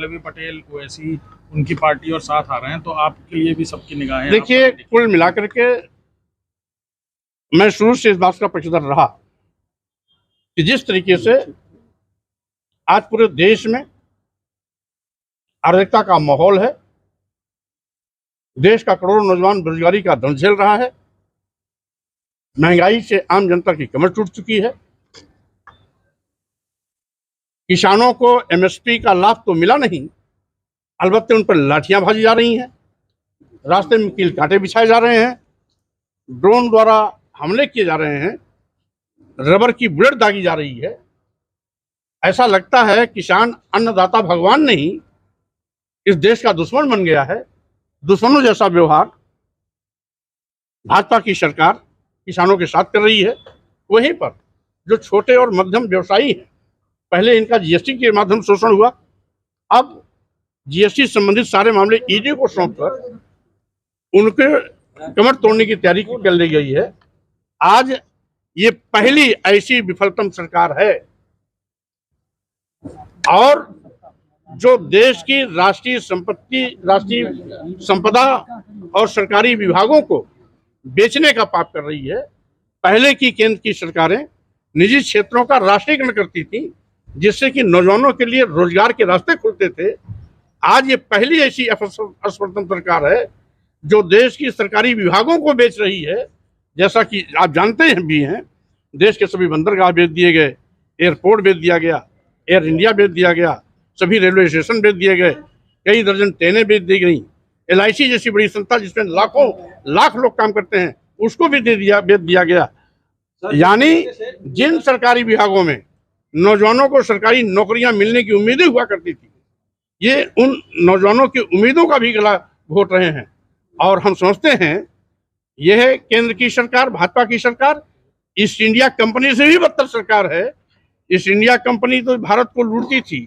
वल्लभ पटेल ओवैसी उनकी पार्टी और साथ आ रहे हैं, तो आपके लिए भी सबकी निगाहें। देखिए, कुल मिलाकर के मैं शुरू से इस बात का पक्षधर रहा कि जिस तरीके से आज पूरे देश में अराजकता का माहौल है, देश का करोड़ों नौजवान बेरोजगारी का दंश झेल रहा है, महंगाई से आम जनता की कमर टूट चुकी है, किसानों को एमएसपी का लाभ तो मिला नहीं, अलबत्ते उन पर लाठियां भाजी जा रही हैं, रास्ते में कील कांटे बिछाए जा रहे हैं, ड्रोन द्वारा हमले किए जा रहे हैं, रबर की बुलेट दागी जा रही है। ऐसा लगता है किसान अन्नदाता भगवान नहीं, इस देश का दुश्मन बन गया है। दुश्मनों जैसा व्यवहार भाजपा की सरकार किसानों के साथ कर रही है। वहीं पर जो छोटे और मध्यम व्यवसायी हैं, पहले इनका जीएसटी के माध्यम से शोषण हुआ, अब जीएसटी संबंधित सारे मामले ईडी को सौंपकर उनके कमर तोड़ने की तैयारी कर ली गई है। आज ये पहली ऐसी विफलतम सरकार है और जो देश की राष्ट्रीय संपत्ति, राष्ट्रीय संपदा और सरकारी विभागों को बेचने का पाप कर रही है। पहले की केंद्र की सरकारें निजी क्षेत्रों का राष्ट्रीयकरण करती थी, जिससे कि नौजवानों के लिए रोजगार के रास्ते खुलते थे। आज ये पहली ऐसी असफलतम सरकार है जो देश की सरकारी विभागों को बेच रही है। जैसा कि आप जानते हैं भी हैं, देश के सभी बंदरगाह बेच दिए गए, एयरपोर्ट बेच दिया गया, एयर इंडिया बेच दिया गया, सभी रेलवे स्टेशन बेच दिए गए, कई दर्जन ट्रेनें बेच दी गई, एलआईसी जैसी बड़ी संस्था जिसमें लाखों लाख लोग काम करते हैं उसको भी बेच दिया गया। यानी जिन सरकारी विभागों में नौजवानों को सरकारी नौकरियां मिलने की उम्मीदें हुआ करती थी, ये उन नौजवानों की उम्मीदों का भी गला घोट रहे हैं। और हम समझते हैं यह केंद्र की सरकार, भाजपा की सरकार, ईस्ट इंडिया कंपनी से भी बदतर सरकार है। ईस्ट इंडिया कंपनी तो भारत को लूटती थी,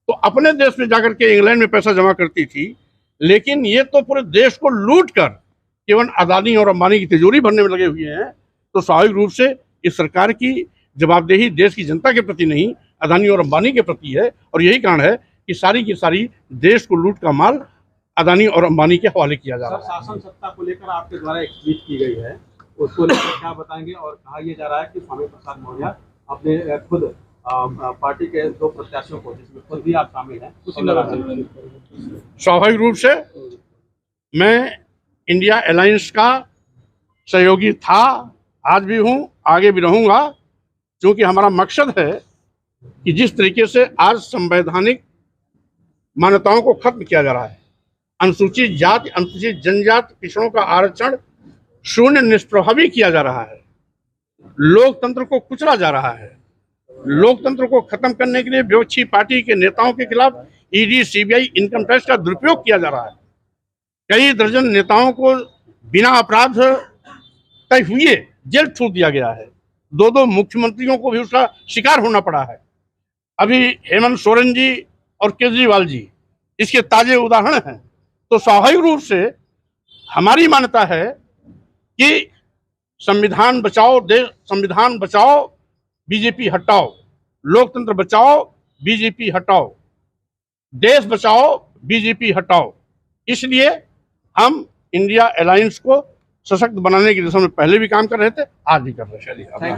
तो अपने देश में जाकर के इंग्लैंड में पैसा जमा करती थी, लेकिन ये तो पूरे देश को लूट कर केवल अदानी और अंबानी की तिजोरी भरने में लगे हुए हैं। तो स्वाभाविक रूप से इस सरकार की जवाबदेही देश की जनता के प्रति नहीं, अदानी और अंबानी के प्रति है। और यही कारण है कि सारी की सारी देश को लूट का माल अदानी और अंबानी के हवाले किया जा रहा है। शासन सत्ता को लेकर आपके द्वारा एक ट्वीट की गई है, उसको लेकर क्या बताएंगे? और कहा यह जा रहा है कि स्वामी प्रसाद मौर्य अपने खुद पार्टी के 2 प्रत्याशियों को, जिसमें खुद भी आप शामिल हैं, उसी स्वाभाविक रूप से मैं इंडिया अलायंस का सहयोगी था, आज भी हूँ, आगे भी रहूंगा, क्योंकि हमारा मकसद है कि जिस तरीके से आज संवैधानिक मान्यताओं को खत्म किया जा रहा है, अनुसूचित जाति, अनुसूचित जनजाति, पिछड़ों का आरक्षण शून्य निष्प्रभावी किया जा रहा है, लोकतंत्र को कुचला जा रहा है, लोकतंत्र को खत्म करने के लिए विपक्षी पार्टी के नेताओं के खिलाफ ईडी, सीबीआई, इनकम टैक्स का दुरुपयोग किया जा रहा है। कई दर्जन नेताओं को बिना अपराध तय हुए जेल छूट दिया गया है। 2 मुख्यमंत्रियों को भी उसका शिकार होना पड़ा है। अभी हेमंत सोरेन जी और केजरीवाल जी इसके ताजे उदाहरण हैं। तो स्वाभाविक रूप से हमारी मान्यता है कि संविधान बचाओ, देश संविधान बचाओ, बीजेपी हटाओ, लोकतंत्र बचाओ, बीजेपी हटाओ, देश बचाओ, बीजेपी हटाओ। इसलिए हम इंडिया अलायंस को सशक्त बनाने की दिशा में पहले भी काम कर रहे थे, आज भी कर रहे हैं।